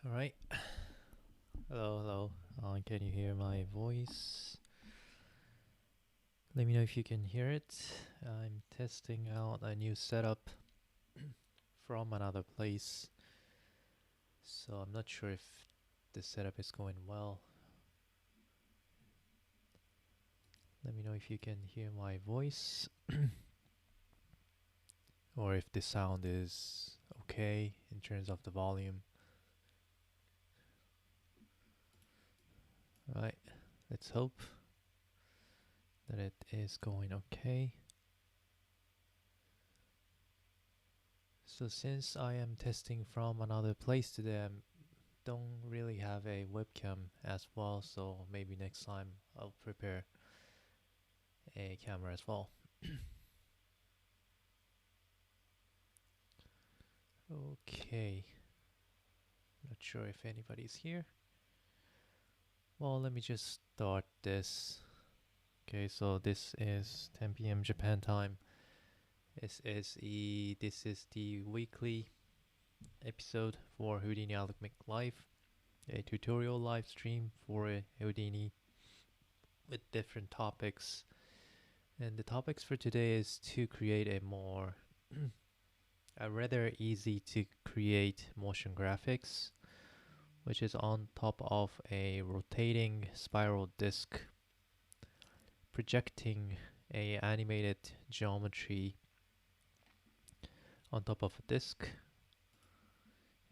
All right. Hello, hello. Can you hear my voice? Let me know if you can hear it. I'm testing out a new setup from another place, so I'm not sure if the setup is going well. Let me know if you can hear my voice or if the sound is okay in terms of the volume. All right. Let's hope that it is going okay. So since I am testing from another place today, I don't really have a webcam as well, so maybe next time I'll prepare a camera as well. Okay, not sure if anybody's here. Well, let me just start this. Okay, so this is 10 p.m. Japan time. This is the weekly episode for Houdini Algorithmic Live, a tutorial live stream for Houdini with different topics. And the topics for today is to create a rather easy to create motion graphics, which is on top of a rotating spiral disc projecting a animated geometry on top of a disc.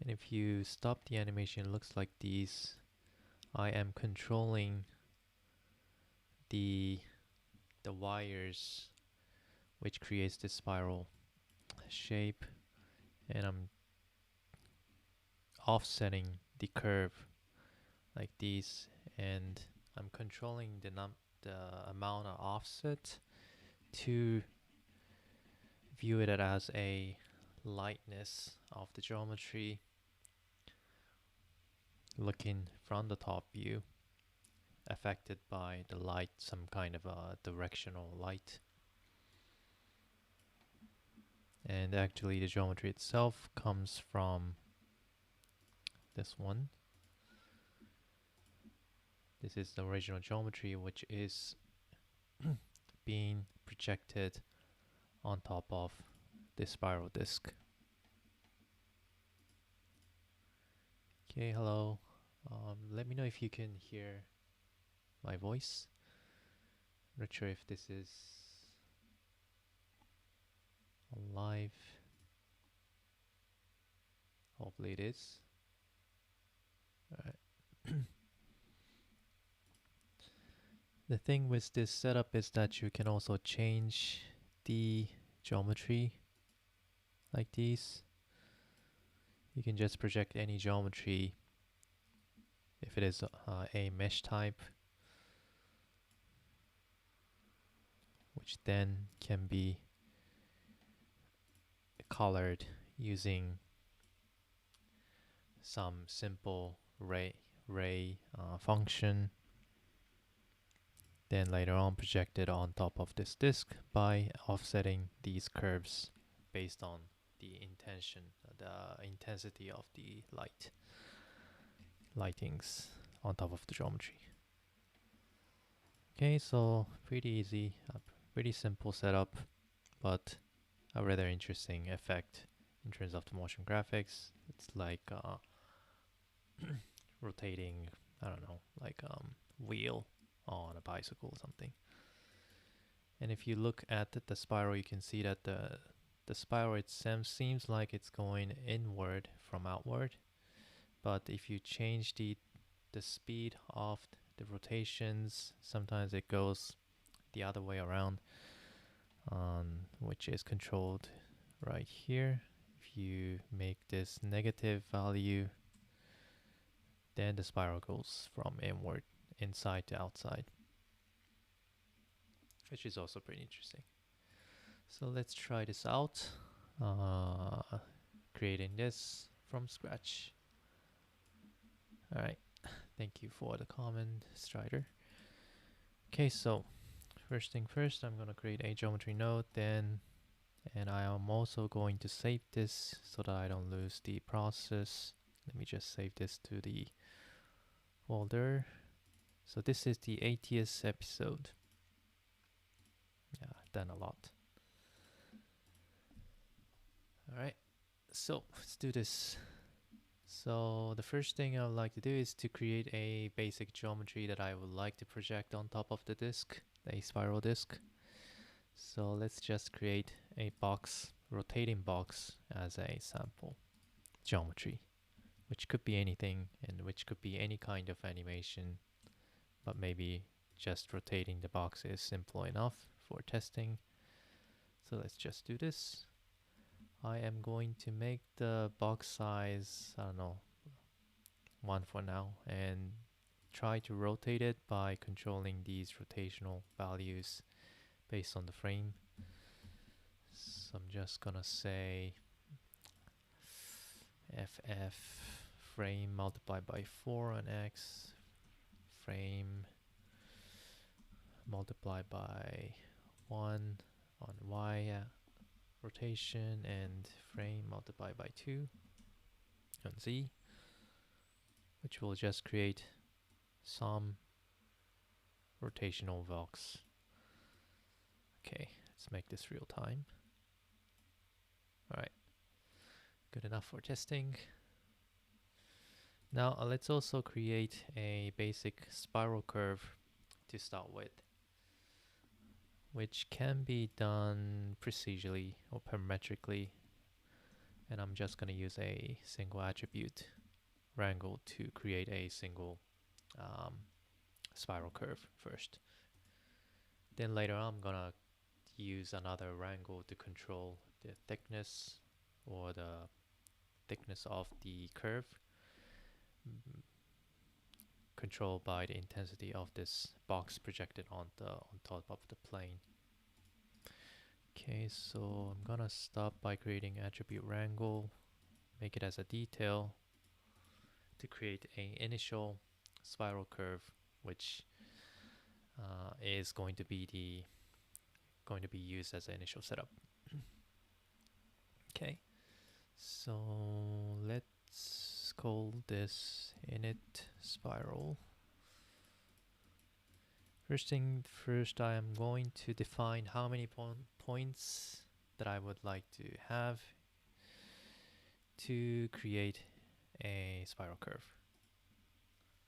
And if you stop the animation, it looks like these. I am controlling the the wires which creates this spiral shape, and I'm offsetting the curve like these, and I'm controlling the amount of offset to view it as a lightness of the geometry looking from the top view affected by the light, some kind of a directional light. And actually the geometry itself comes from this one. This is the original geometry, which is being projected on top of the spiral disc. Okay, hello. Let me know if you can hear my voice. Not sure if this is live. Hopefully it is. Alright. The thing with this setup is that you can also change the geometry like these. You can just project any geometry if it is a mesh type, which then can be colored using some simple ray function, then later on projected on top of this disk by offsetting these curves based on the intensity of the lightings on top of the geometry. Okay, so pretty easy, pretty simple setup, but a rather interesting effect in terms of the motion graphics. It's like rotating, I don't know, like wheel on a bicycle or something. And if you look at the spiral, you can see that the spiral itself seems like it's going inward from outward. But if you change the speed of the rotations, sometimes it goes the other way around, which is controlled right here. If you make this negative value, then the spiral goes from inward, inside to outside, which is also pretty interesting. So let's try this out, creating this from scratch. Alright, thank you for the comment, Strider. Okay, so first thing first, I'm going to create a geometry node, and I am also going to save this so that I don't lose the process. Let me just save this to the folder. So this is the 80th episode. Yeah, done a lot. All right, so let's do this. So the first thing I would like to do is to create a basic geometry that I would like to project on top of the disk, a spiral disk. So let's just create a box, rotating box as a sample geometry, which could be anything and which could be any kind of animation, but maybe just rotating the box is simple enough for testing. So let's just do this. I am going to make the box size, I don't know, 1 for now, and try to rotate it by controlling these rotational values based on the frame. So I'm just gonna say FF frame multiplied by 4 on X, frame multiplied by 1 on Y rotation, and frame multiplied by 2 on Z, which will just create some rotational box. Okay, let's make this real time. Alright, good enough for testing. Now let's also create a basic spiral curve to start with, which can be done procedurally or parametrically, and I'm just going to use a single attribute wrangle to create a single spiral curve first. Then later on I'm going to use another wrangle to control the thickness or the thickness of the curve, controlled by the intensity of this box projected on top of the plane. Okay, so I'm gonna stop by creating attribute wrangle, make it as a detail to create an initial spiral curve, which is going to be used as an initial setup. Okay, so let's call this init spiral. First thing first, I am going to define how many points that I would like to have to create a spiral curve.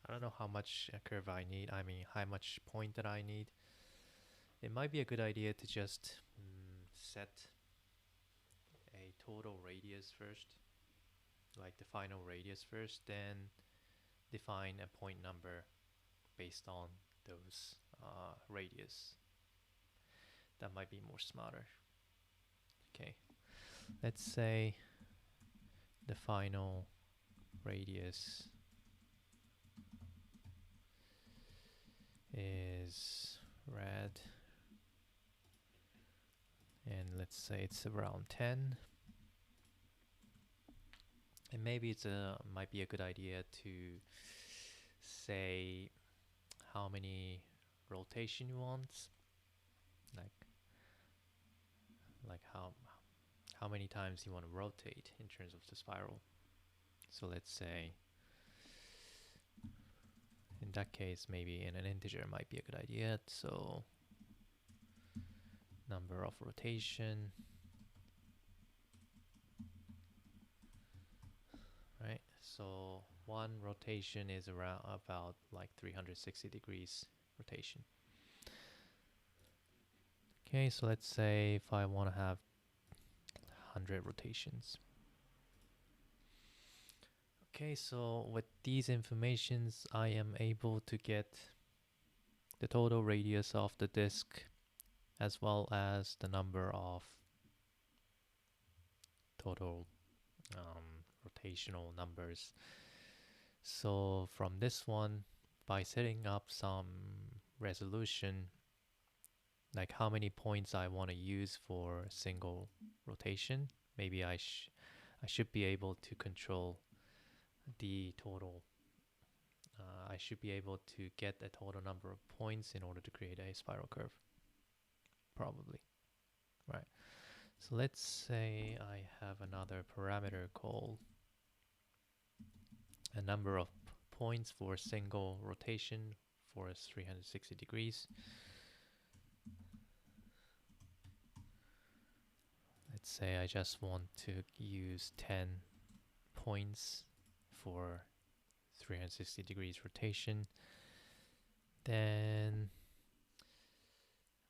I don't know how much curve I need, I mean how much point that I need. It might be a good idea to just set a total radius first, like the final radius first, then define a point number based on those radius. That might be more smarter. Okay, let's say the final radius is red, and let's say it's around 10. And maybe it's might be a good idea to say how many rotation you want, like how many times you want to rotate in terms of the spiral. So let's say in that case maybe in an integer might be a good idea. So number of rotation, right? So one rotation is around about like 360 degrees rotation. Okay, so let's say if I want to have 100 rotations. Okay, so with these informations I am able to get the total radius of the disk as well as the number of total rotational numbers. So from this one, by setting up some resolution, like how many points I want to use for a single rotation, maybe I should be able to control the total. I should be able to get a total number of points in order to create a spiral curve, probably, right? So let's say I have another parameter called a number of points for a single rotation for 360 degrees. Let's say I just want to use 10 points for 360 degrees rotation. Then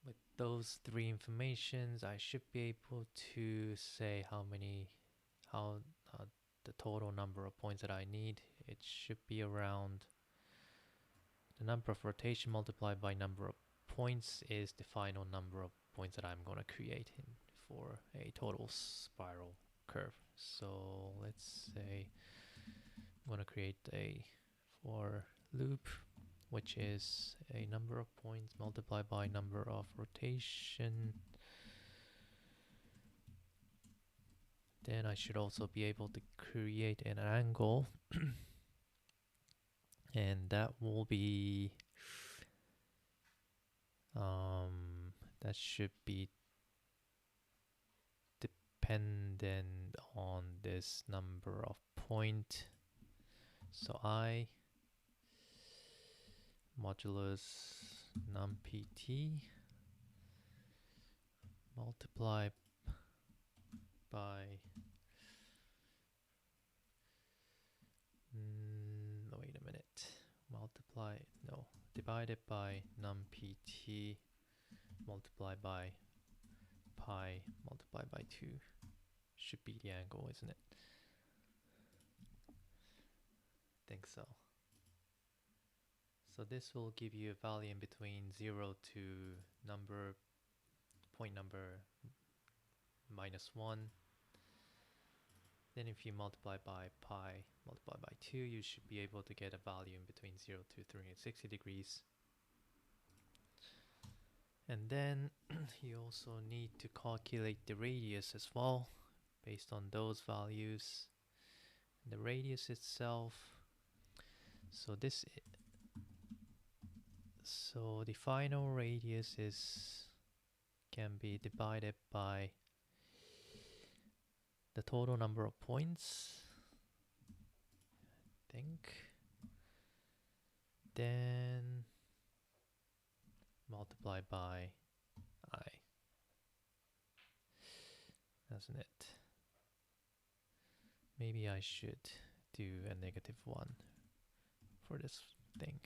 with those three informations, I should be able to say how the total number of points that I need. It should be around the number of rotation multiplied by number of points is the final number of points that I'm going to create for a total spiral curve. So let's say I'm going to create a for loop, which is a number of points multiplied by number of rotation. Then I should also be able to create an angle and that will be that should be dependent on this number of point. So I modulus num pt multiply by wait a minute, divided by num pt multiplied by pi multiplied by 2 should be the angle, isn't it? I think so. So this will give you a value in between 0 to point number -1. Then if you multiply by pi multiplied by 2, you should be able to get a value in between 0 to 360 degrees. And then you also need to calculate the radius as well based on those values. The radius itself, so the final radius can be divided by the total number of points, I think, then multiply by I, doesn't it? Maybe I should do a -1 for this thing.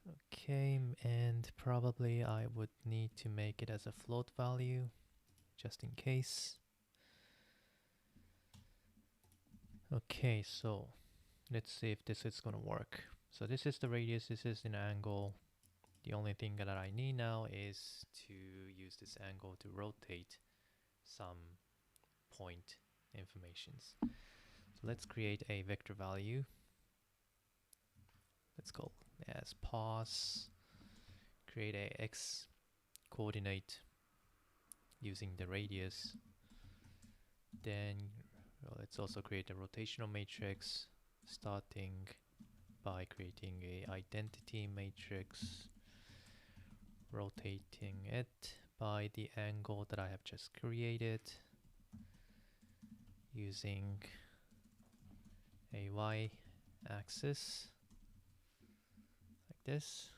Okay, and probably I would need to make it as a float value just in case. Okay, so let's see if this is gonna work. So this is the radius, this is an angle. The only thing that I need now is to use this angle to rotate some point informations. So let's create a vector value. Let's go as pos, create a x coordinate using the radius. Then let's also create a rotational matrix, starting by creating a identity matrix, rotating it by the angle that I have just created using a y-axis like this.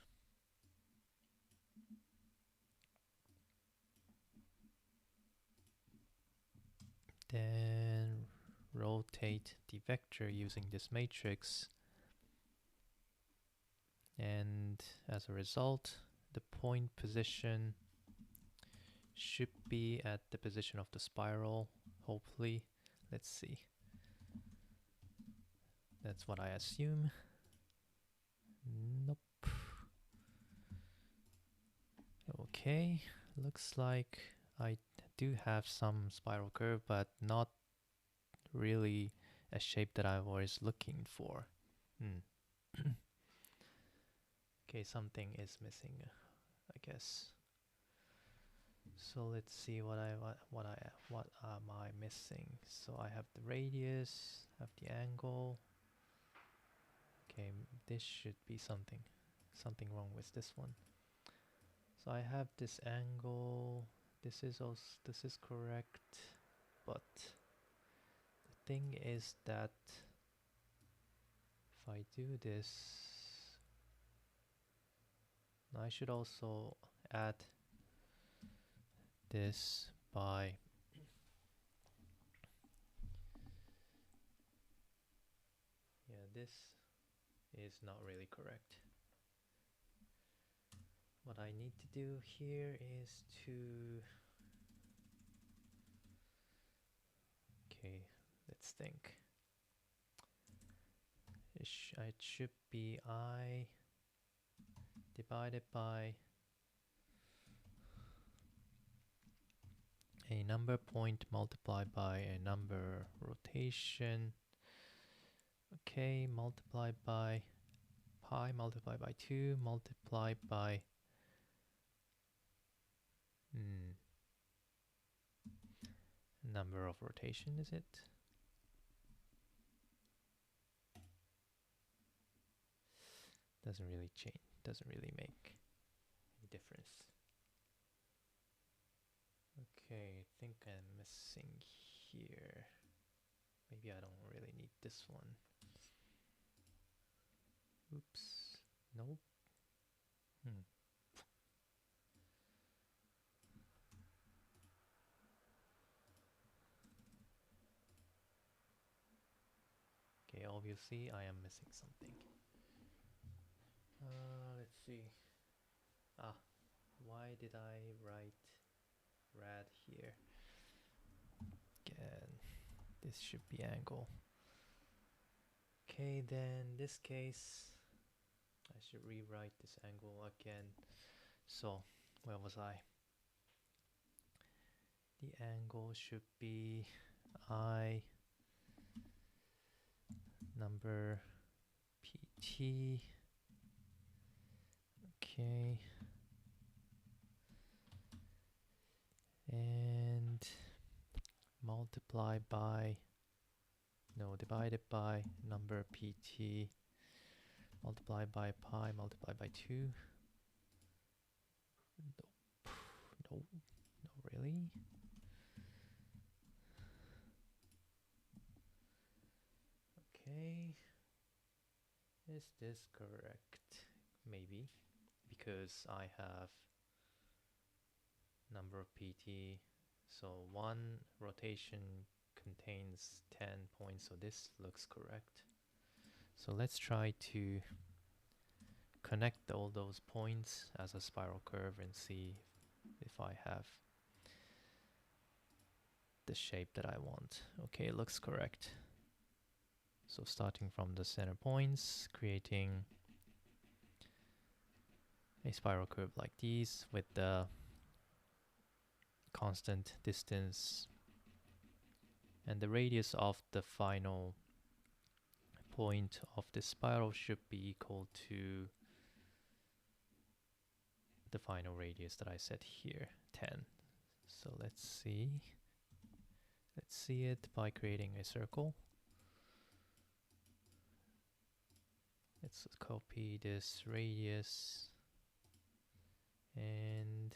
Then rotate the vector using this matrix, and as a result the point position should be at the position of the spiral, hopefully. Let's see. That's what I assume. Nope. Okay, looks like I do have some spiral curve, but not really a shape that I was looking for. Okay, something is missing, I guess. So let's see what am I missing? So I have the radius, have the angle. Okay, this should be something wrong with this one. So I have this angle. This is correct, but the thing is that if I do this, I should also add this by this is not really correct. What I need to do here is to let's think. It should be I divided by a number point multiplied by a number rotation. Okay, multiplied by pi multiplied by 2 multiplied by number of rotation, is it? Doesn't really change, doesn't really make any difference. Okay, I think I'm missing here. Maybe I don't really need this one. Oops. Nope. Okay, obviously I am missing something. Let's see. Why did I write rad here? Again, this should be angle. Okay, then this case I should rewrite this angle again. So where was I? The angle should be I number PT. Okay. And multiplied by, no, divided by number PT multiplied by pi multiplied by 2. Nope, not really. Okay, is this correct? Maybe, because I have number of PT, so one rotation contains 10 points, so this looks correct. So let's try to connect all those points as a spiral curve and see if I have the shape that I want. Okay, it looks correct. So starting from the center points, creating a spiral curve like these with the constant distance, and the radius of the final point of the spiral should be equal to the final radius that I set here, 10. So let's see it by creating a circle. Let's copy this radius and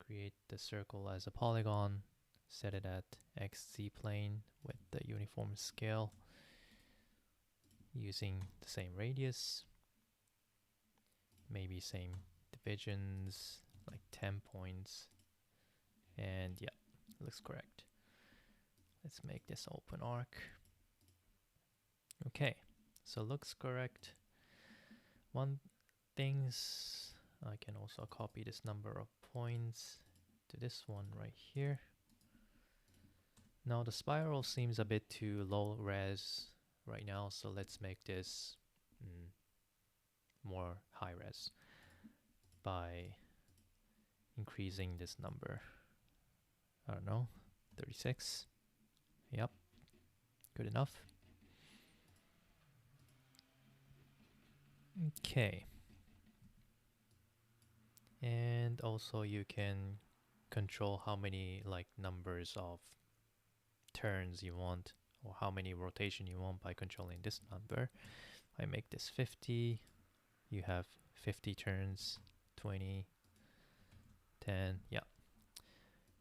create the circle as a polygon, set it at XZ plane with the uniform scale using the same radius, maybe same divisions, like 10 points, and yeah, looks correct. Let's make this open arc. Okay, so looks correct. One thing's, I can also copy this number of points to this one right here. Now the spiral seems a bit too low res right now, so let's make this more high res by increasing this number. I don't know, 36. Yep, good enough. Okay. And also you can control how many like numbers of turns you want or how many rotation you want by controlling this number. I make this 50, you have 50 turns, 20, 10, yeah.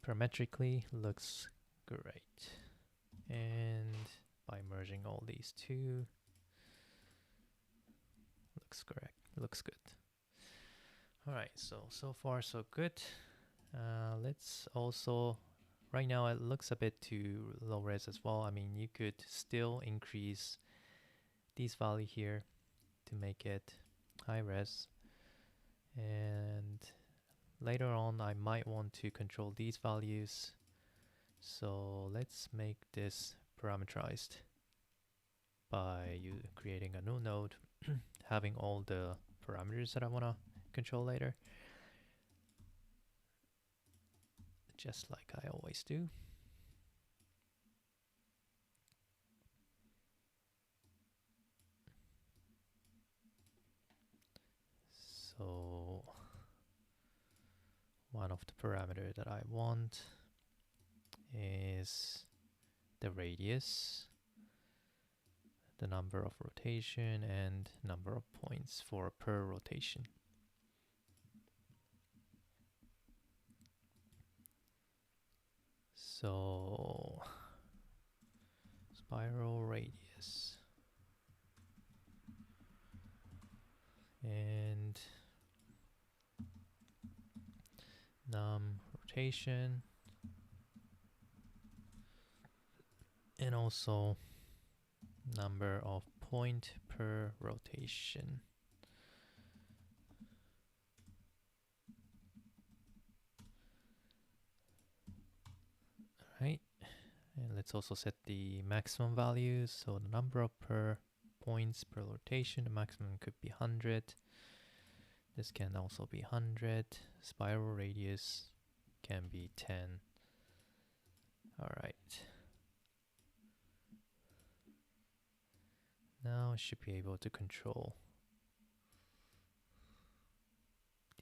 Parametrically looks great. And by merging all these two, looks correct, looks good. All right, so far so good. Let's also, right now it looks a bit too low res as well. I mean, you could still increase these value here to make it high res, and later on I might want to control these values, so let's make this parameterized by creating a new node, having all the parameters that I want to control later, just like I always do. So one of the parameters that I want is the radius, the number of rotation, and number of points for per rotation. So spiral radius and num rotation, and also number of point per rotation. Right, and let's also set the maximum values. So the number of per points per rotation, the maximum could be 100. This can also be 100. Spiral radius can be 10. All right. Now I should be able to control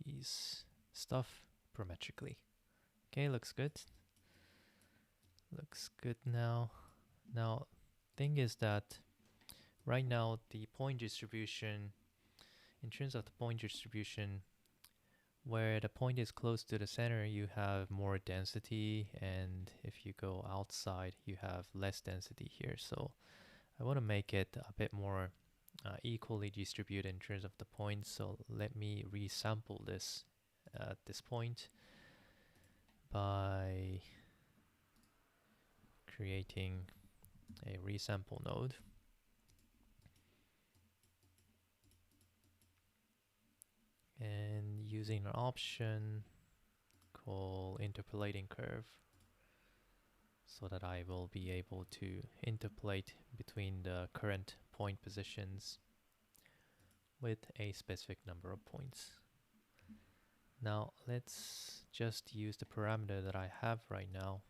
these stuff parametrically. Okay, looks good. Looks good now. Now, thing is that right now the point distribution, in terms of the point distribution, where the point is close to the center, you have more density, and if you go outside, you have less density here. So I want to make it a bit more equally distributed in terms of the points. So let me resample this at this point by creating a resample node. And using an option called interpolating curve, so that I will be able to interpolate between the current point positions with a specific number of points. Now let's just use the parameter that I have right now,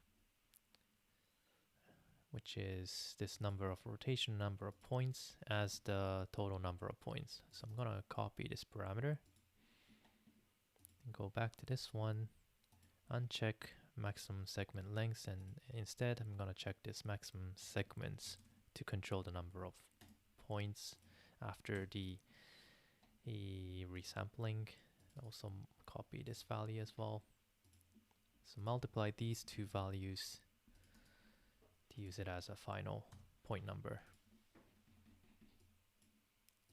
which is this number of rotation, number of points, as the total number of points. So I'm gonna copy this parameter and go back to this one, uncheck maximum segment lengths, and instead I'm gonna check this maximum segments to control the number of points after the resampling. Also copy this value as well. So multiply these two values to use it as a final point number.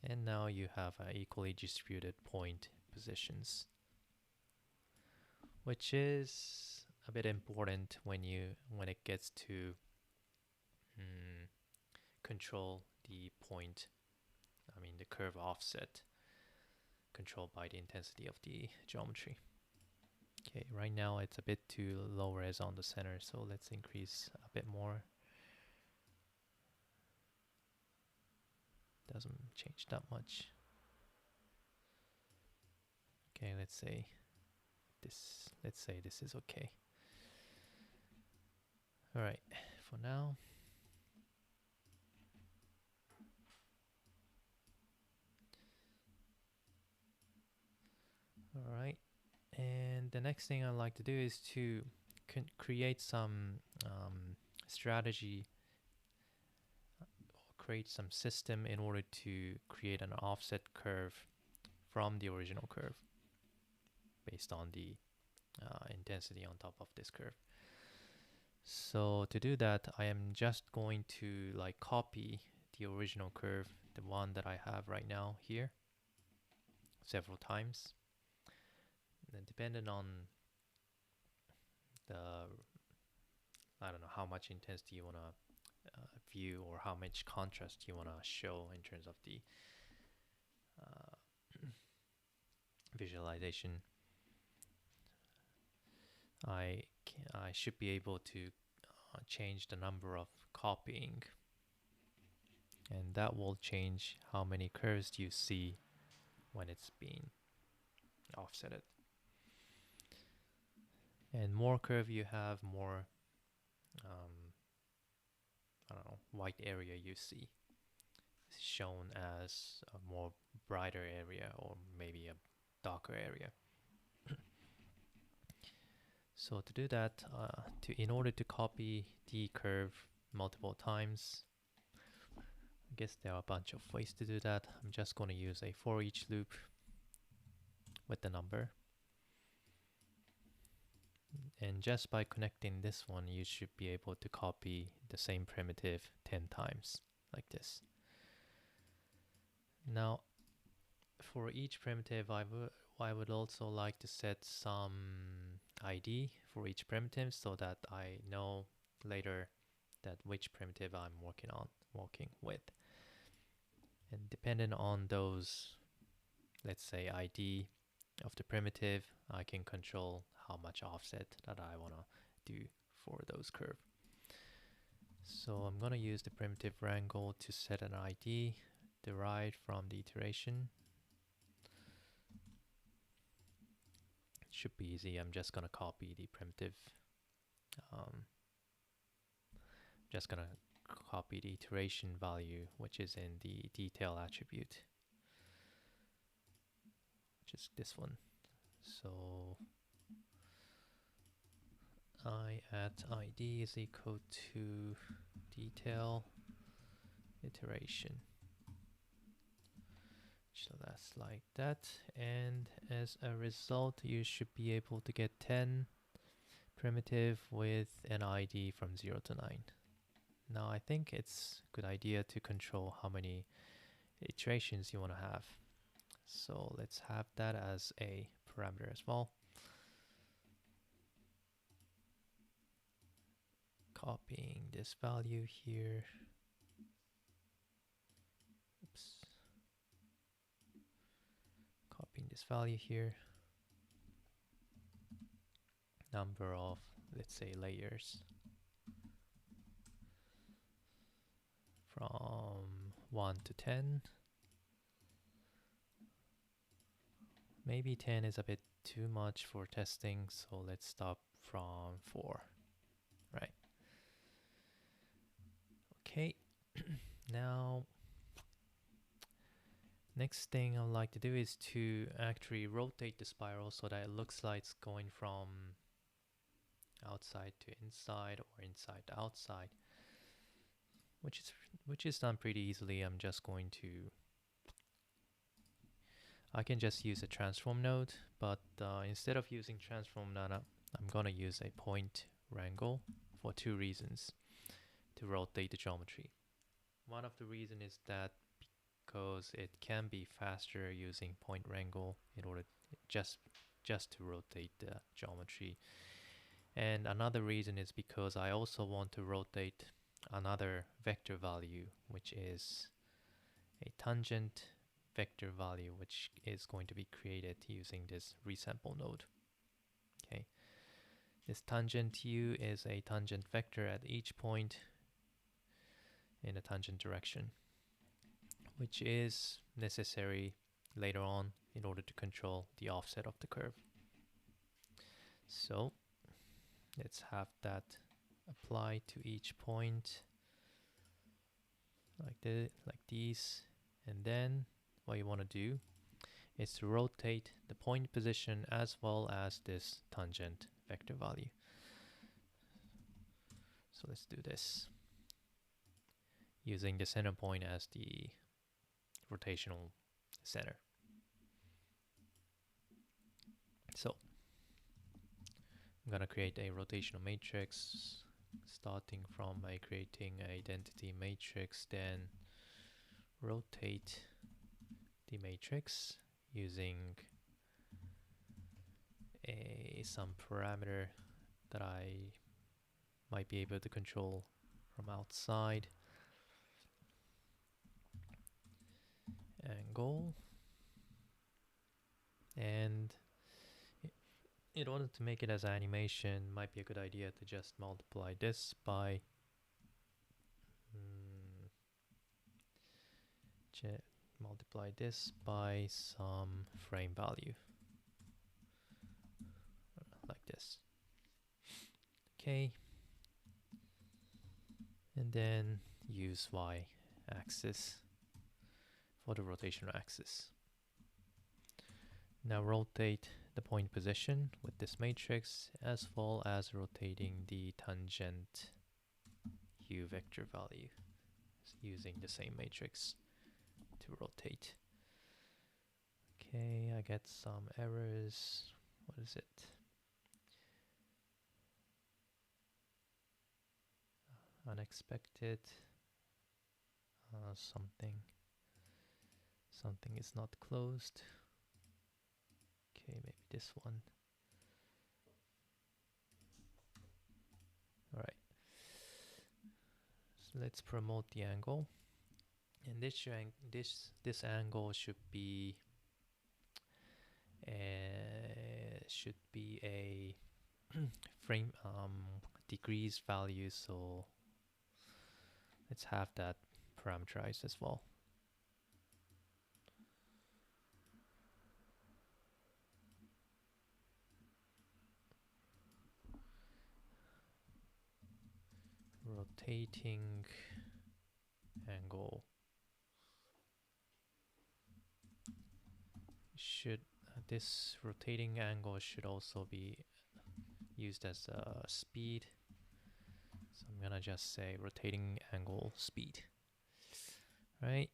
And now you have equally distributed point positions, which is a bit important when it gets to control the point, I mean the curve offset, controlled by the intensity of the geometry. Okay, right now it's a bit too low res on the center, so let's increase a bit more. Doesn't change that much. Okay, let's say this is okay. All right, for now. All right, and the next thing I'd like to do is to create some strategy, or create some system in order to create an offset curve from the original curve based on the intensity on top of this curve. So to do that, I am just going to like copy the original curve, the one that I have right now here, several times. And depending on the, I don't know, how much intensity you want to view or how much contrast you want to show in terms of the visualization, I should be able to change the number of copying, and that will change how many curves you see when it's being offsetted. And more curve you have, more I don't know, white area you see is shown as a more brighter area or maybe a darker area. So to do that, in order to copy the curve multiple times, I guess there are a bunch of ways to do that. I'm just going to use a for each loop with the number. And just by connecting this one, you should be able to copy the same primitive 10 times, like this. Now, for each primitive, I would also like to set some ID for each primitive so that I know later that which primitive I'm working with. And depending on those, let's say ID of the primitive, I can control how much offset that I want to do for those curve. So I'm going to use the primitive wrangle to set an ID derived from the iteration. It should be easy. I'm just going to copy the primitive. Just going to copy the iteration value, which is in the detail attribute, which is this one. So I at ID is equal to detail iteration. So that's like that, and as a result you should be able to get 10 primitive with an ID from 0 to 9. Now I think it's a good idea to control how many iterations you want to have. So let's have that as a parameter as well. Copying this value here. Oops. Copying this value here. Number of, let's say, layers from 1 to 10. Maybe 10 is a bit too much for testing, so let's stop from 4. Right. Okay. Now, next thing I'd like to do is to actually rotate the spiral so that it looks like it's going from outside to inside or inside to outside, which is done pretty easily. I can just use a transform node, but instead of using transform node, I'm gonna use a point wrangle for 2 reasons to rotate the geometry. One of the reasons is that because it can be faster using point wrangle in order just to rotate the geometry. And another reason is because I also want to rotate another vector value, which is a tangent vector value, which is going to be created using this resample node. Okay, this tangent u is a tangent vector at each point in a tangent direction, which is necessary later on in order to control the offset of the curve. So let's have that apply to each point like these, and then what you want to do is to rotate the point position as well as this tangent vector value. So let's do this using the center point as the rotational center. So I'm going to create a rotational matrix starting from creating an identity matrix, then rotate the matrix using some parameter that I might be able to control from outside. Angle, and in order to make it as animation, might be a good idea to just multiply this by some frame value, like this. Okay, and then use y-axis for the rotational axis. Now rotate the point position with this matrix, as well as rotating the tangent u vector value using the same matrix to rotate. Okay, I get some errors. What is it? Unexpected. Something is not closed. Okay, maybe this one. All right. So let's promote the angle, and this angle should be a frame degrees value. So let's have that parameterized as well. Rotating angle should this rotating angle should also be used as a speed. So I'm gonna just say rotating angle speed, right?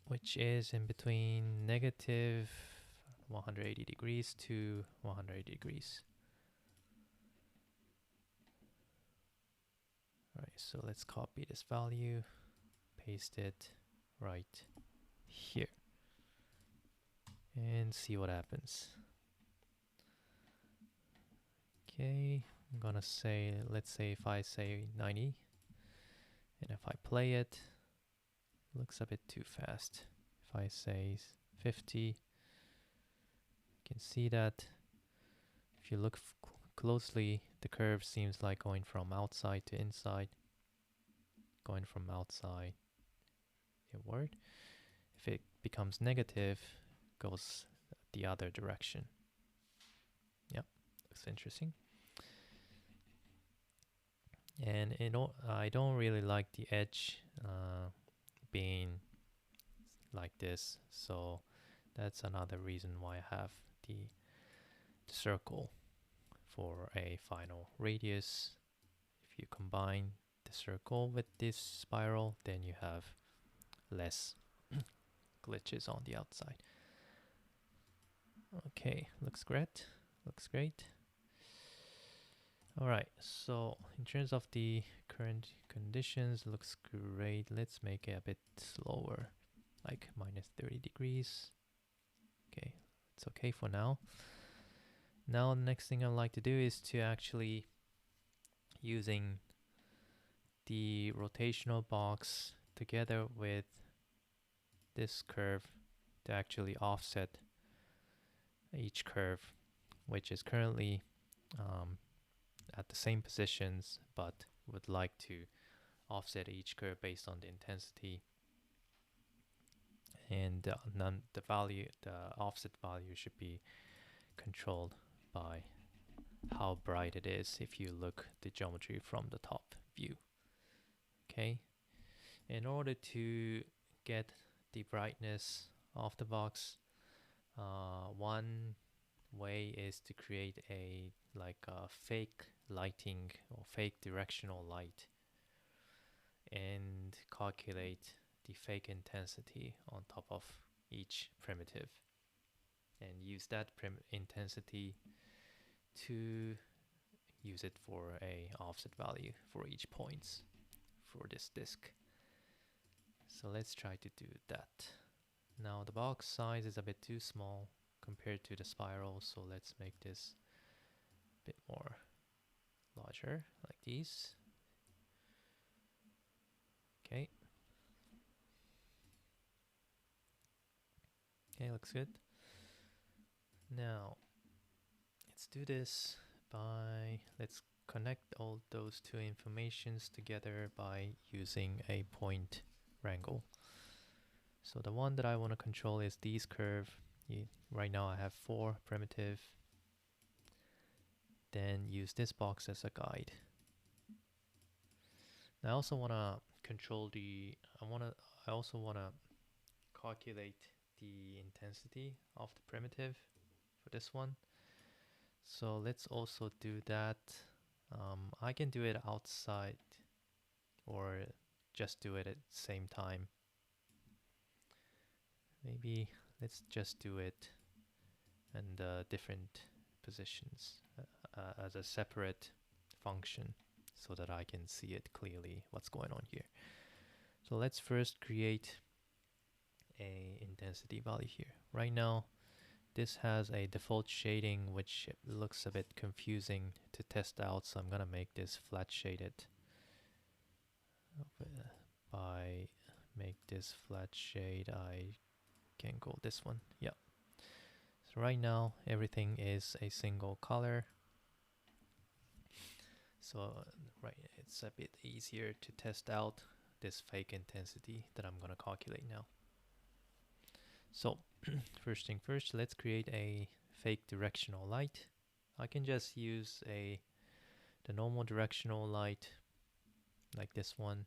Which is in between negative 180 degrees to 180 degrees. Right, so let's copy this value, paste it right here, and see what happens. Okay, I'm gonna say, let's say if I say 90, and if I play it, looks a bit too fast. If I say 50, you can see that if you look closely, the curve seems like going from outside to inside, going from outside inward. If it becomes negative, it goes the other direction. Yep, looks interesting. And I don't really like the edge being like this, so that's another reason why I have the circle for a final radius. If you combine the circle with this spiral, then you have less glitches on the outside. Okay, looks great. All right, so in terms of the current conditions, looks great. Let's make it a bit slower, like minus 30 degrees. Okay, it's okay for now. Now the next thing I'd like to do is to actually using the rotational box together with this curve to actually offset each curve, which is currently at the same positions, but would like to offset each curve based on the intensity, and the offset value should be controlled by how bright it is if you look the geometry from the top view. Okay, in order to get the brightness of the box, one way is to create a fake lighting or fake directional light and calculate the fake intensity on top of each primitive, and use that intensity to use it for a offset value for each points for this disk. So let's try to do that. Now the box size is a bit too small compared to the spiral, so let's make this a bit more larger, like these. Okay. Okay, looks good. Now let's do this by, let's connect all those two informations together by using a point wrangle. So the one that I want to control is these curve. Right now I have 4 primitive. Then use this box as a guide. Now I also want to control I also want to calculate the intensity of the primitive for this one. So let's also do that. I can do it outside or just do it at the same time. Maybe let's just do it in different positions as a separate function so that I can see it clearly what's going on here. So let's first create a intensity value here. Right now this has a default shading which looks a bit confusing to test out, so I'm gonna make this flat shaded by make this flat shade. I can go this one. Yeah. So right now everything is a single color. So right, it's a bit easier to test out this fake intensity that I'm gonna calculate now. So first thing first, let's create a fake directional light. I can just use the normal directional light like this one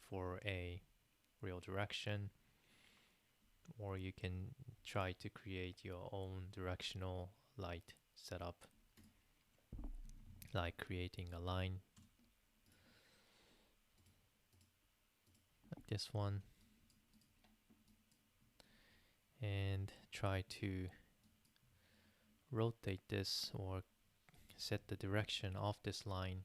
for a real direction, or you can try to create your own directional light setup, like creating a line like this one and try to rotate this or set the direction of this line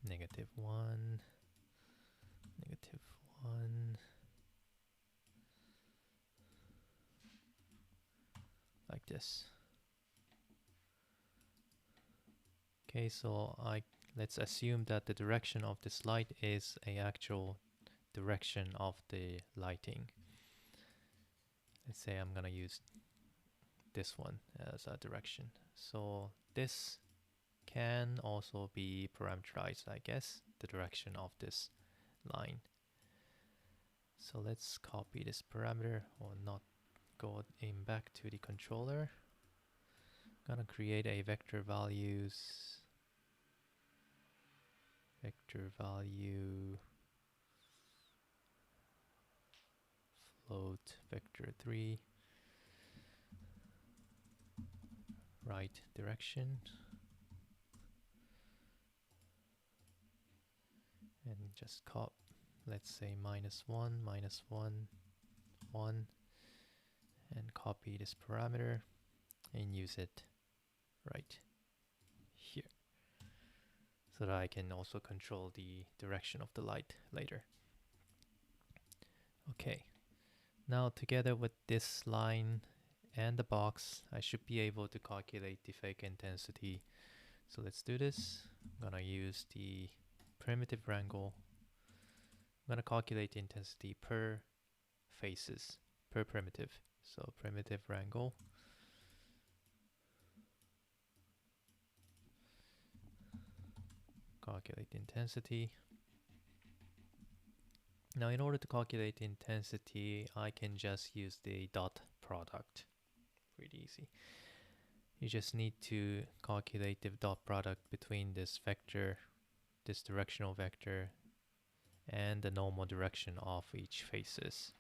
-1, -1, like this. Okay, so let's assume that the direction of this light is a actual direction of the lighting. Let's say I'm gonna use this one as a direction. So this can also be parameterized, I guess, the direction of this line. So let's copy this parameter, or not, go in back to the controller. I'm gonna create a vector value float vector 3 right direction, and just let's say -1, -1, 1, and copy this parameter and use it right here so that I can also control the direction of the light later. Okay, now together with this line and the box, I should be able to calculate the fake intensity. So let's do this. I'm gonna use the primitive wrangle. I'm gonna calculate the intensity per faces, per primitive. So primitive wrangle. Calculate the intensity. Now in order to calculate the intensity, I can just use the dot product. Pretty easy. You just need to calculate the dot product between this vector, this directional vector, and the normal direction of each faces.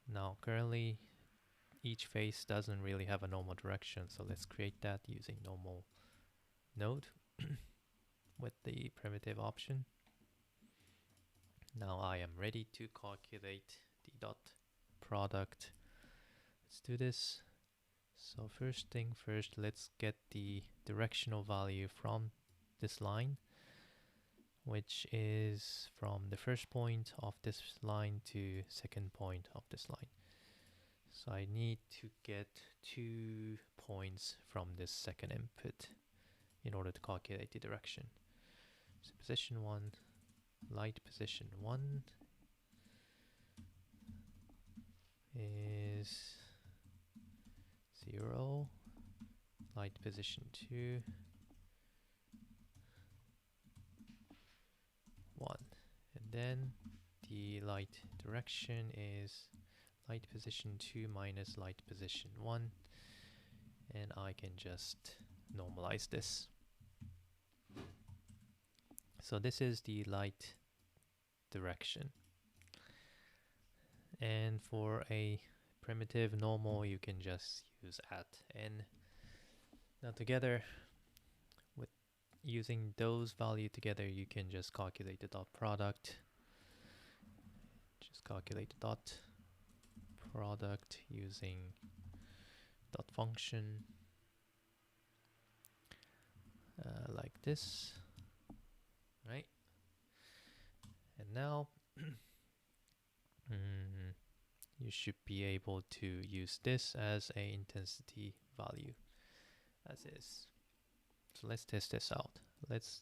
Now currently each face doesn't really have a normal direction, so let's create that using normal node with the primitive option. Now I am ready to calculate the dot product. Let's do this. So first thing first, let's get the directional value from this line, which is from the first point of this line to second point of this line. So I need to get 2 points from this second input in order to calculate the direction. So position 1, light position 1 is 0, light position 2, 1. And then the light direction is light position 2 minus light position 1. And I can just normalize this. So this is the light direction. And for a primitive normal, you can just use at n. Now together, with using those values together, you can just calculate the dot product. Just calculate the dot product using dot function like this, right? And now you should be able to use this as a intensity value as is. So let's test this out. Let's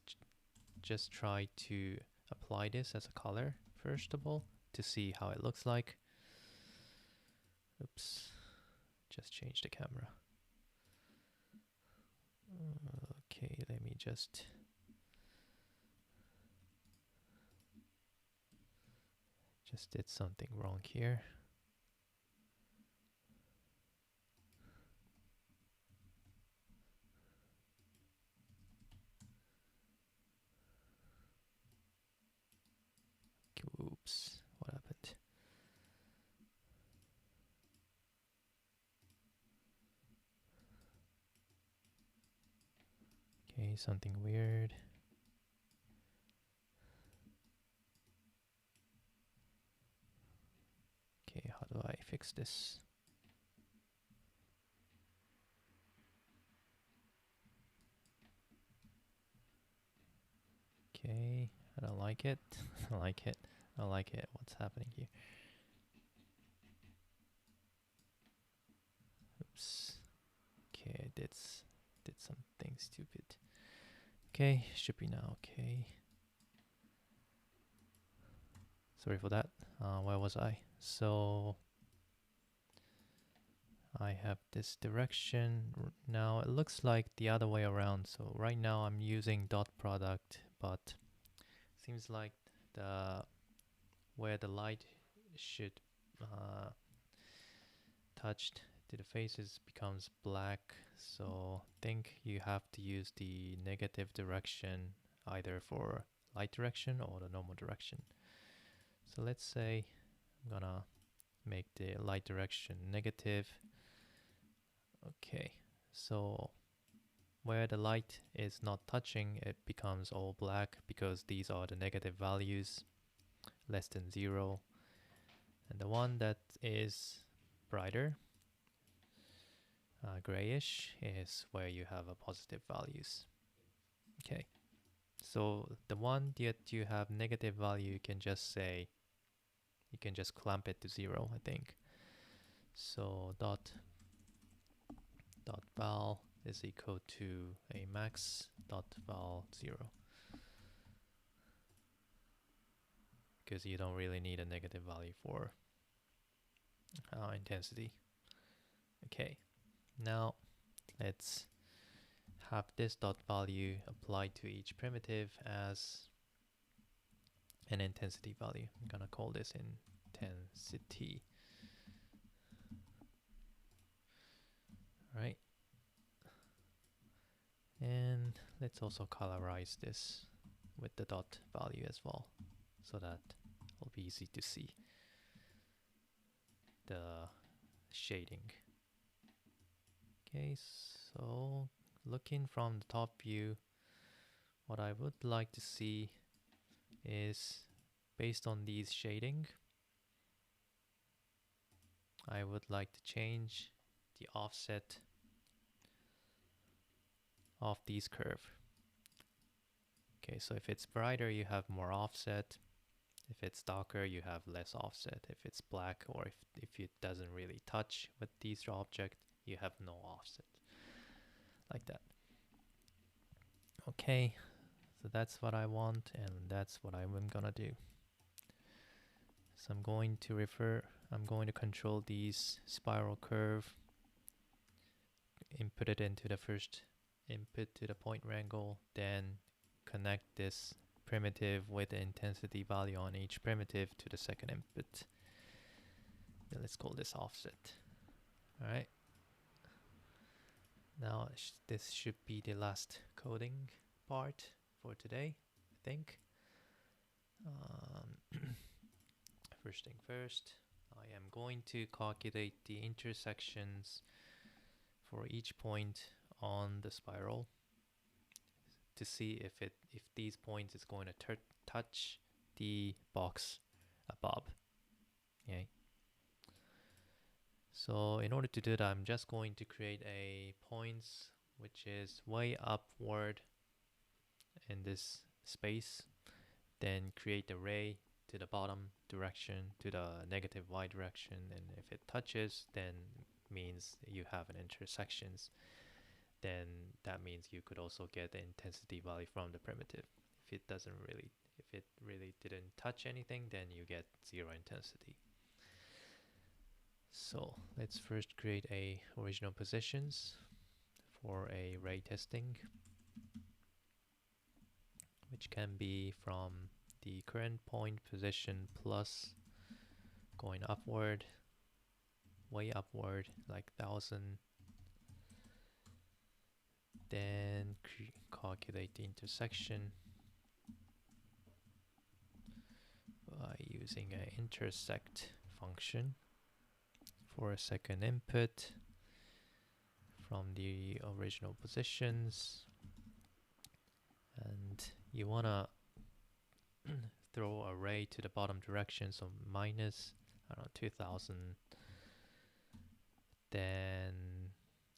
just try to apply this as a color first of all to see how it looks like. Oops, just change the camera. Okay, let me just did something wrong here. Oops, what happened? Okay, something weird. Okay, how do I fix this? Okay, I don't like it. I like it. I like it. What's happening here? Oops. Okay, I did something stupid. Okay, should be now okay. Sorry for that. Where was I? So I have this direction. Now it looks like the other way around. So right now I'm using dot product, but seems like where the light should touched to the faces becomes black. So I think you have to use the negative direction either for light direction or the normal direction. So let's say I'm gonna make the light direction negative. Okay, so where the light is not touching, it becomes all black because these are the negative values, less than 0. And the one that is brighter, grayish, is where you have a positive values. Okay, so the one that you have negative value, you can just say, you can just clamp it to 0, I think. So dot val is equal to a max dot val 0, because you don't really need a negative value for intensity. Okay, now let's have this dot value applied to each primitive as an intensity value. I'm gonna call this intensity. Right, and let's also colorize this with the dot value as well, so that it'll be easy to see the shading. Okay, so looking from the top view, what I would like to see is, based on these shading, I would like to change the offset of these curve. Okay, so if it's brighter, you have more offset. If it's darker, you have less offset. If it's black, or if it doesn't really touch with these object, you have no offset. Like that. Okay, so that's what I want, and that's what I'm gonna do. So I'm going to control these spiral curve, input it into the first input to the point wrangle, then connect this primitive with the intensity value on each primitive to the second input. Then let's call this offset. Alright. Now this should be the last coding part for today, I think. First thing first, I am going to calculate the intersections for each point on the spiral to see if these points is going to touch the box above. Okay. So in order to do that, I'm just going to create a points which is way upward in this space, then create a ray to the bottom direction, to the negative y direction, and if it touches, then means you have an intersections. Then that means you could also get the intensity value from the primitive. If it really didn't touch anything, then you get zero intensity. So let's first create a original positions for a ray testing, which can be from the current point position plus going upward, way upward, like 1000. Then calculate the intersection by using an intersect function for a second input from the original positions, and you want to throw a ray to the bottom direction, so minus, I don't know, 2000. Then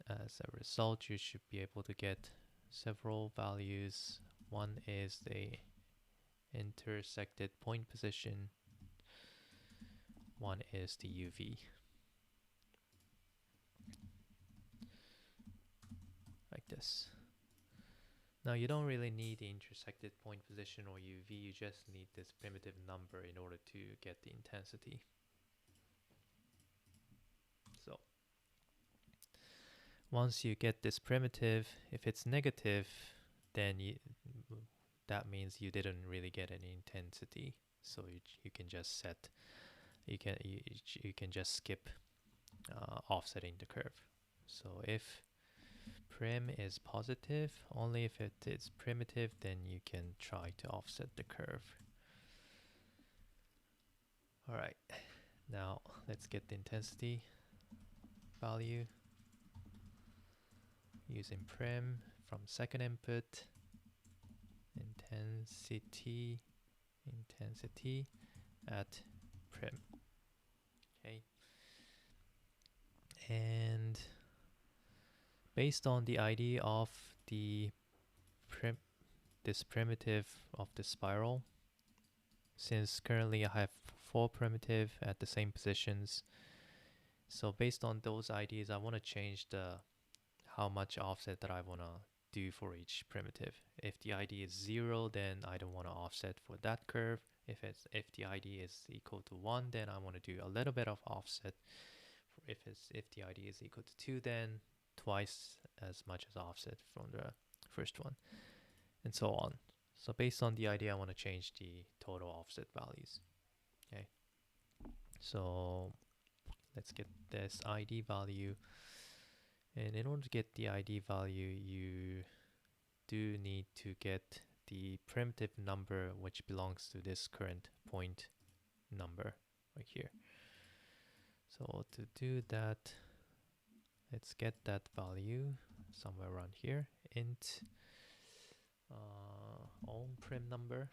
as a result, you should be able to get several values. One is the intersected point position, one is the UV. Like this. Now you don't really need the intersected point position or UV, you just need this primitive number in order to get the intensity. So once you get this primitive, if it's negative, then that means you didn't really get any intensity. So you can just set, you can just skip offsetting the curve. So if prim is positive, only if it is primitive, then you can try to offset the curve. Alright, now let's get the intensity value using prim from second input, intensity at prim. Okay, and based on the ID of this primitive of the spiral, since currently I have 4 primitive at the same positions, so based on those IDs, I want to change how much offset that I want to do for each primitive. If the ID is 0, then I don't want to offset for that curve. If the ID is equal to 1, then I want to do a little bit of offset. If the ID is equal to 2, then twice as much as offset from the first one, and so on. So based on the ID, I want to change the total offset values. Okay, so let's get this ID value, and in order to get the ID value, you do need to get the primitive number which belongs to this current point number right here. So to do that, let's get that value somewhere around here. Int own prim number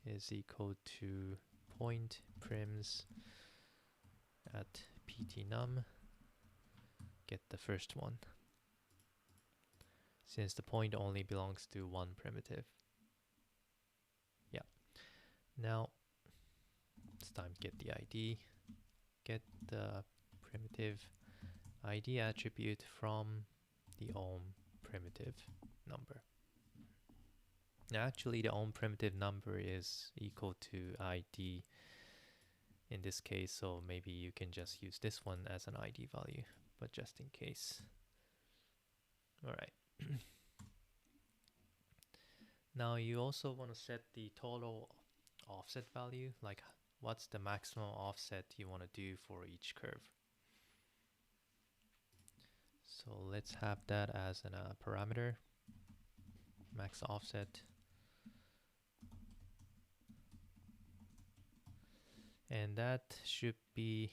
is equal to point prims at ptnum. Get the first one, since the point only belongs to one primitive. Yeah. Now it's time to get the ID. Get the primitive ID attribute from the ohm primitive number. Now actually the ohm primitive number is equal to ID in this case, so maybe you can just use this one as an ID value, but just in case. Alright. Now you also want to set the total offset value, like what's the maximum offset you want to do for each curve. So let's have that as a parameter, max offset. And that should be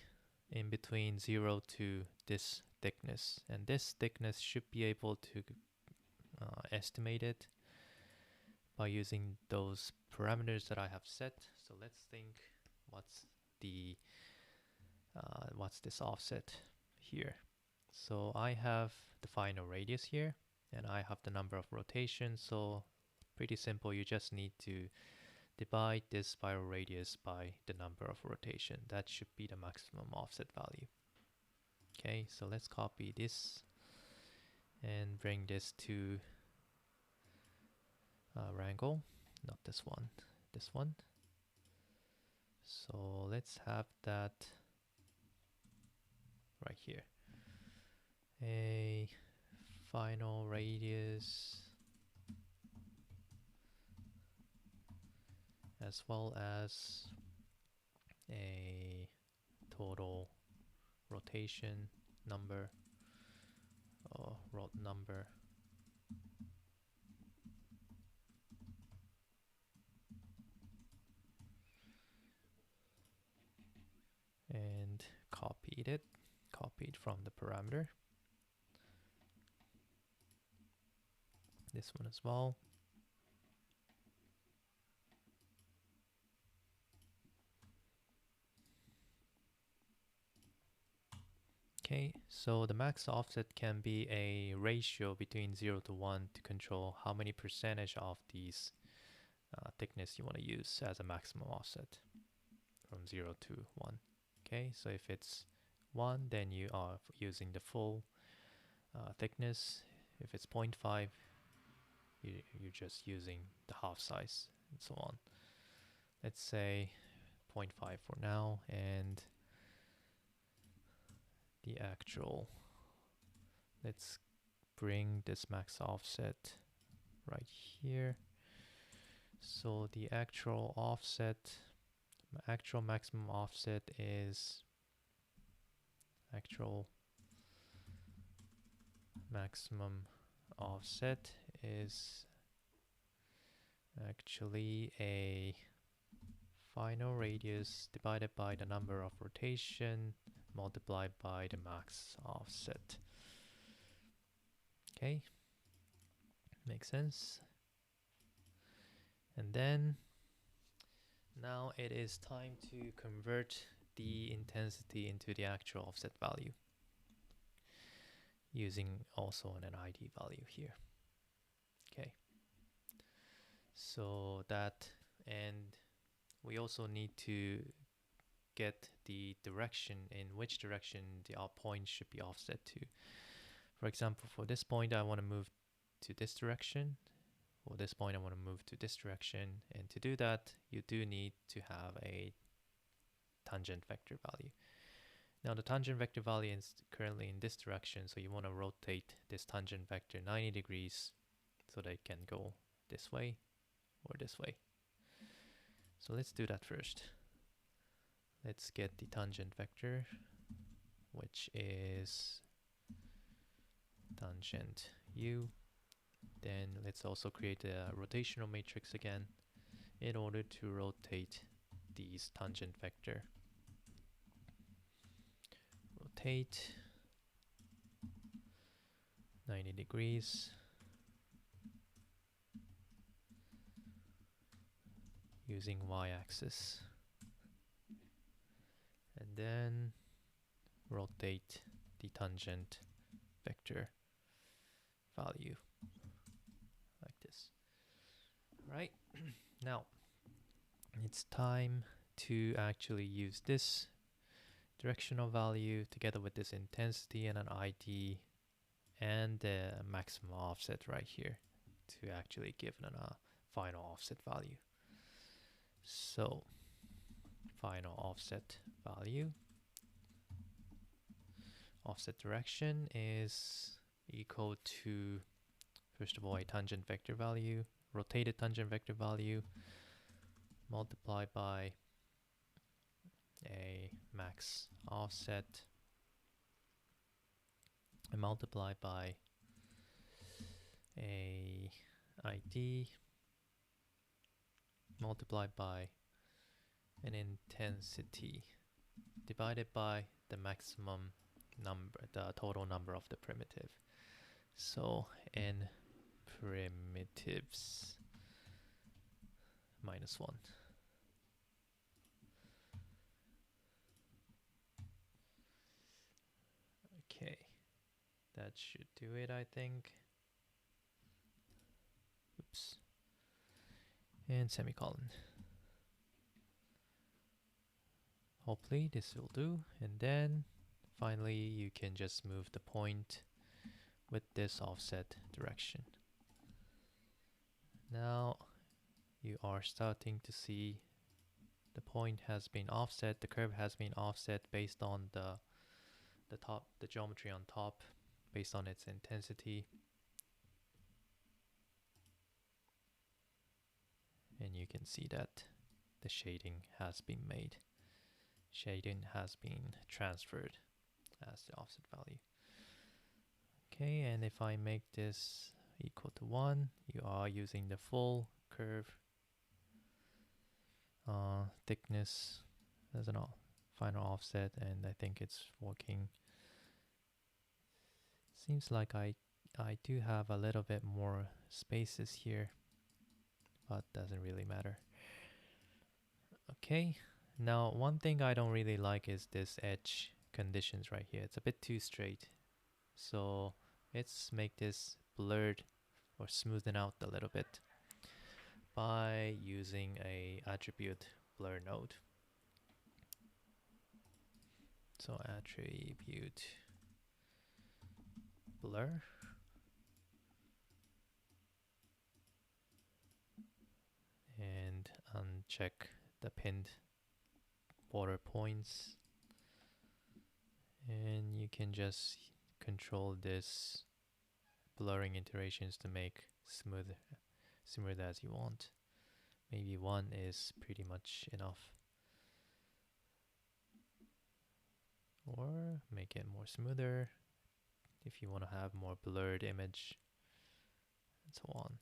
in between 0 to this thickness. And this thickness should be able to estimate it by using those parameters that I have set. So let's think what's this offset here. So I have the final radius here, and I have the number of rotations. So pretty simple, you just need to divide this spiral radius by the number of rotation. That should be the maximum offset value. Okay, so let's copy this and bring this to Wrangle, not this one, this one. So let's have that right here. A final radius as well as a total rotation number or rot number. And copied from the parameter. This one as well. Okay, so the max offset can be a ratio between 0 to 1 to control how many percentage of these thickness you want to use as a maximum offset from 0 to 1. Okay, so if it's 1, then you are using the full thickness. If it's 0.5, you're just using the half size and so on. Let's say 0.5 for now, and the actual, let's bring this max offset right here. So the actual offset, actual maximum offset is actually a final radius divided by the number of rotation multiplied by the max offset. Okay, makes sense. And then now it is time to convert the intensity into the actual offset value using also an ID value here. Okay, so that, and we also need to get the direction in which direction the point should be offset to. For example, for this point I want to move to this direction. For this point I want to move to this direction, and to do that you do need to have a tangent vector value. Now the tangent vector value is currently in this direction, so you want to rotate this tangent vector 90 degrees so that it can go this way or this way. So let's do that first. Let's get the tangent vector, which is tangent u. Then let's also create a rotational matrix again in order to rotate these tangent vector. Rotate 90 degrees using y-axis, and then rotate the tangent vector value this. Right. Now it's time to actually use this directional value together with this intensity and an ID and the maximum offset right here to actually give it a final offset value. So final offset value, offset direction is equal to, first of all, a tangent vector value, rotated tangent vector value multiplied by a max offset and multiplied by a ID multiplied by an intensity divided by the maximum number, the total number of the primitive. So n primitives minus 1. Okay, that should do it, I think. Oops. And semicolon. Hopefully this will do. And then finally you can just move the point with this offset direction. Now you are starting to see the point has been offset, the curve has been offset based on the geometry on top, based on its intensity. And you can see that the shading has been made. Shading has been transferred as the offset value. Okay, and if I make this equal to 1, you are using the full curve thickness as an final offset, and I think it's working. Seems like I do have a little bit more spaces here, but doesn't really matter. Okay, now one thing I don't really like is this edge conditions right here. It's a bit too straight, so let's make this blurred or smoothen out a little bit by using a attribute blur node. So attribute blur, and uncheck the pinned border points, and you can just control this blurring iterations to make smooth as you want. Maybe 1 is pretty much enough, or make it more smoother if you want to have more blurred image, and so on.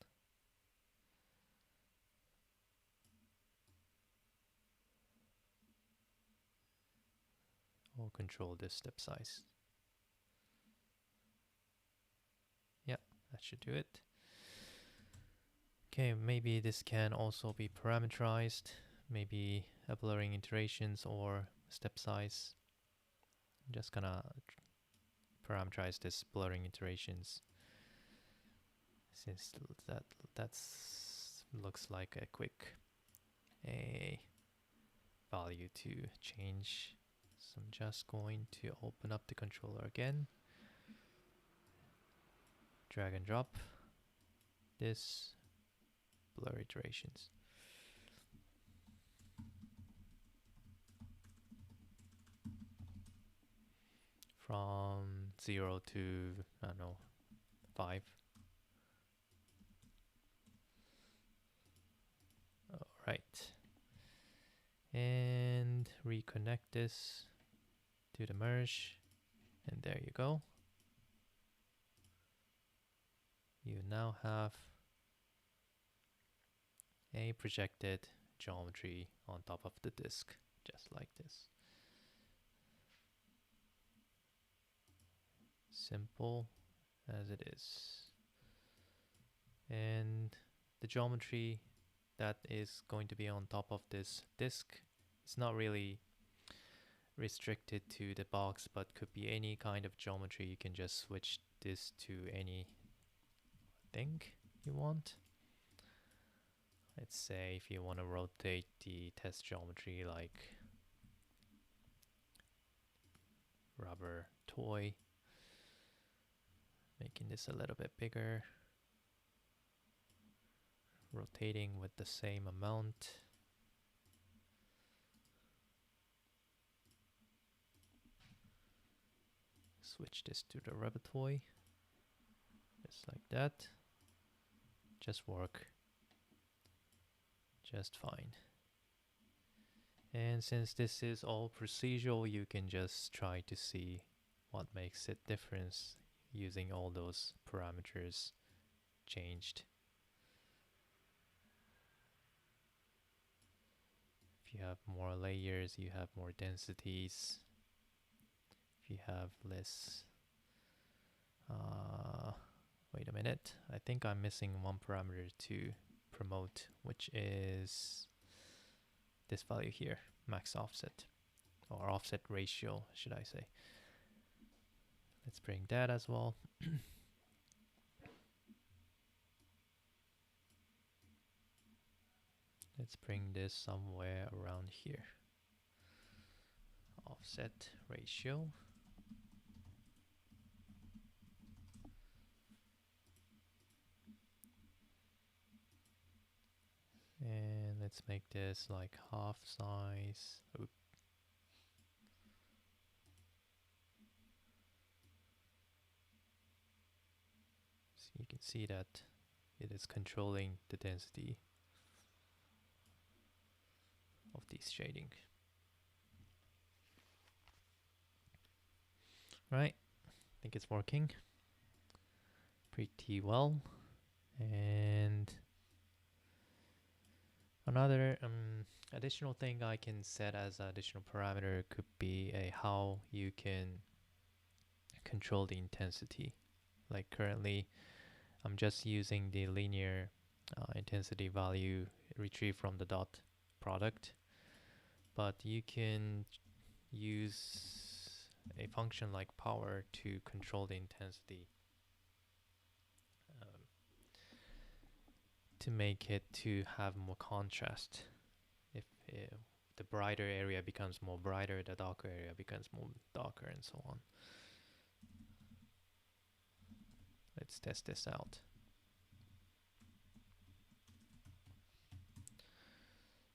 Or control this step size. Yeah, that should do it. Okay, maybe this can also be parameterized, maybe a blurring iterations or step size. I'm just gonna parameterize this blurring iterations, since that's looks like a quick value to change. So I'm just going to open up the controller again, drag and drop this blur iterations. From 0 to, I don't know, 5. Alright. And reconnect this to the merge. And there you go. You now have a projected geometry on top of the disk, just like this. Simple as it is. And the geometry that is going to be on top of this disk is not really restricted to the box, but could be any kind of geometry. You can just switch this to any thing you want. let's say if you want to rotate the test geometry like rubber toy, making this a little bit bigger, rotating with the same amount. Switch this to the rubber toy, just like that. Just work just fine. And since this is all procedural, you can just try to see what makes it difference using all those parameters changed. If you have more layers, you have more densities. If you have less, wait a minute, I think I'm missing one parameter to promote, which is this value here, max offset, or offset ratio, should I say. Let's bring that as well. Let's bring this somewhere around here. Offset ratio. And let's make this like half size. Oop. So you can see that it is controlling the density of these shading. Right, I think it's working pretty well. And another additional thing I can set as an additional parameter could be how you can control the intensity. Like currently, I'm just using the linear intensity value retrieved from the dot product, but you can use a function like power to control the intensity to make it to have more contrast. If the brighter area becomes more brighter, the darker area becomes more darker, and so on. Let's test this out.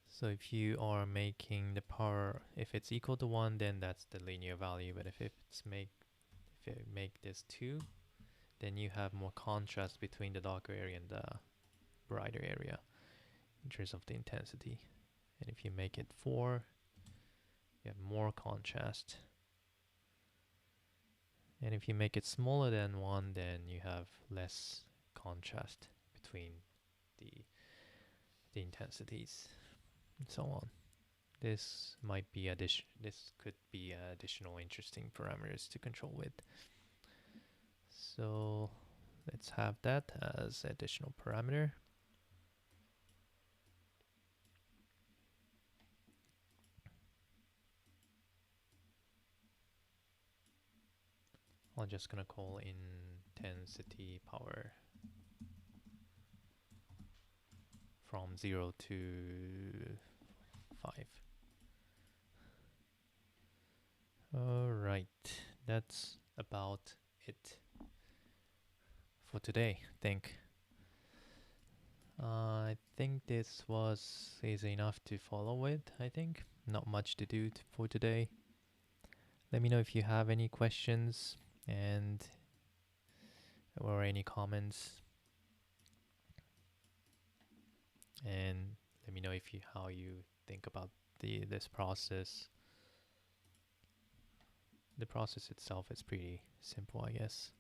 So if you are making the power, if it's equal to 1, then that's the linear value. But if you make this 2, then you have more contrast between the darker area and the brighter area in terms of the intensity. And if you make it 4, you have more contrast. And if you make it smaller than 1, then you have less contrast between the intensities and so on. This might be this could be additional interesting parameters to control with. So let's have that as additional parameter. I'm just gonna call intensity power from 0 to 5. Alright, that's about it for today, I think. I think this is enough to follow with, I think. Not much to do for today. Let me know if you have any questions or any comments. And let me know how you think about this process. The process itself is pretty simple, I guess.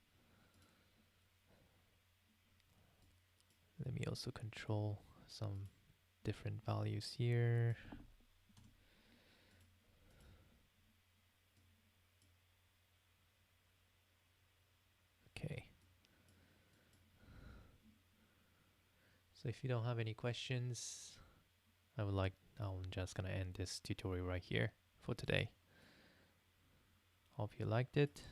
Let me also control some different values here. Okay. So if you don't have any questions, I'm just gonna end this tutorial right here for today. Hope you liked it.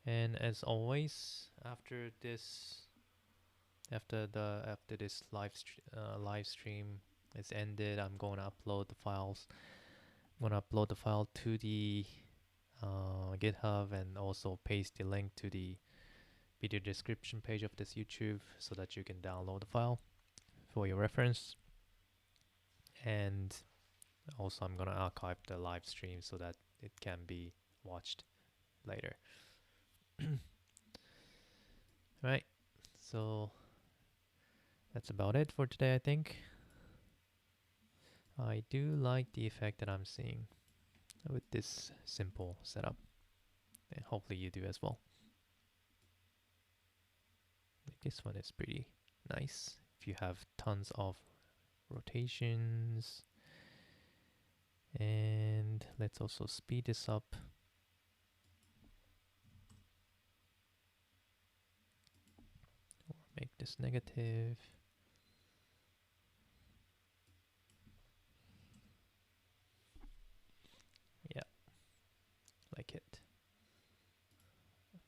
And as always, after this After this live stream is ended, I'm going to upload the files. I'm going to upload the file to the GitHub and also paste the link to the video description page of this YouTube so that you can download the file for your reference. And also I'm going to archive the live stream so that it can be watched later. Right, so that's about it for today, I think. I do like the effect that I'm seeing with this simple setup, and hopefully you do as well. This one is pretty nice if you have tons of rotations. And let's also speed this up. Or make this negative. Yeah, like it.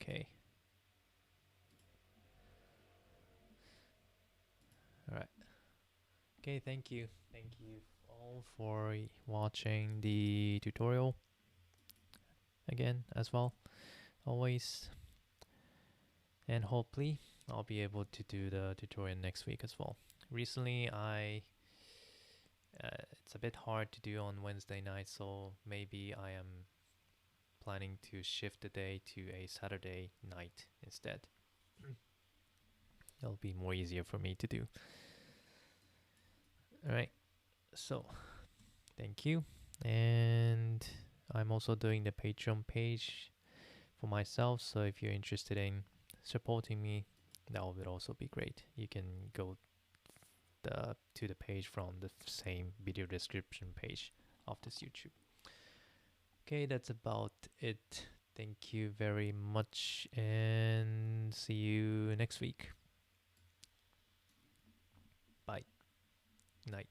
Okay. All right. Okay, thank you. Thank you all for watching the tutorial again as well, always. And hopefully I'll be able to do the tutorial next week as well. Recently it's a bit hard to do on Wednesday night, so maybe I am planning to shift the day to a Saturday night instead. It'll be more easier for me to do. Alright, so thank you. And I'm also doing the Patreon page for myself, so if you're interested in supporting me, that would also be great. You can go to the page from the same video description page of this YouTube. Okay, that's about it. Thank you very much, and see you next week. Bye. Night.